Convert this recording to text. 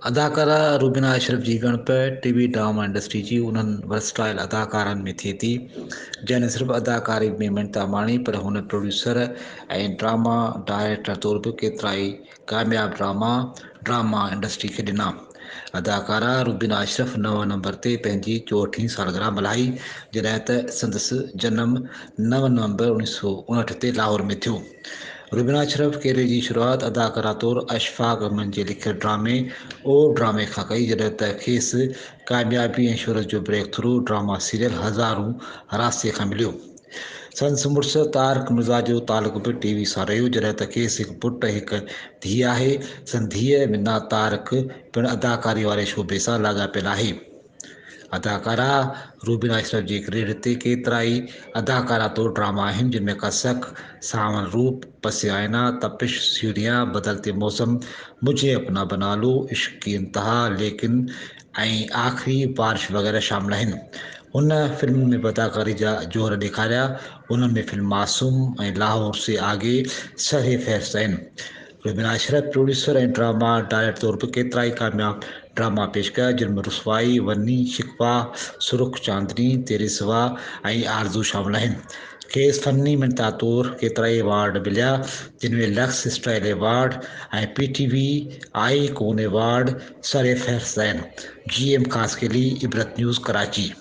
अदाकारा रूबीना अशरफ जी Ganpat TV drama industry जी उन्हनि versatile अदाकारनि में थिए थी जंहिं न सिर्फ़ु अदाकारी में महिनत माणी पर हुन प्रोड्यूसर ऐं ड्रामा डायरेक्टर तौर बि केतिरा ई कामयाबु ड्रामा इंडस्ट्री खे ॾिना। अदाकारा रूबीना अशरफ 9 नवंबर ते पंहिंजी 64वीं सालगिरह मल्हाई जॾहिं त संदसि जनमु 9 नवंबर 1959 ते लाहौर में थियो। रूबीना अशरफ कैरियर जी शुरूआति अदाकारा तौरु अशफाक अहमद जे लिखियल ड्रामे ओ ड्रामे खां कई जॾहिं त खेसि कामयाबी ऐं शोहरत जो ब्रेक थ्रू ड्रामा सीरियल हज़ारूं हरासे खां मिलियो। संदसि मुड़ुसु तारिक मिर्ज़ा जो तालुक़ु बि टीवी सां रहियो जॾहिं त खेसि हिकु पुटु ऐं हिकु धीउ आहे। संदि धीअ मिना तारिक पिणु अदाकारी वारे शोबे सां लाॻापियल आहे। अदाकारा रूबीना अशरफ जे कैरियर ते केतिरा ई अदाकारा तौरु ड्रामा आहिनि जिन में कसक, सावन रूप, पसे आईना, तपिश, सीढ़ियां, बदलते मौसम, मुझे अपना बना लो, इश्क की इंतहा, लेकिन ऐं आख़िरी बारिश वग़ैरह शामिल आहिनि। हुन फिल्मुनि में बि अदाकारी जा जोहर ॾेखारिया। उन्हनि में फिल्म मासूम ऐं लाहौर से आगे सरे फ़हरिस्त आहिनि। रूबीना अशरफ प्रोड्यूसर ऐं ड्रामा डायरेक्टर तौरु बि केतिरा ई कामयाबु ड्रामा पेश कया जिन में रुसवाई, वन्नी, शिकवा, सुरुख चांदनी, तेरे सिवा ऐं आरज़ू शामिल आहिनि। खेसि फ़नी मिंता तौरु केतिरा ई अवार्ड मिलिया जिन में लक्स स्टाइल अवार्ड ऐं PTV आईकॉन अवार्ड सरे फ़हरिस्त आहिनि। GM ख़ासि इबरत न्यूज़ कराची।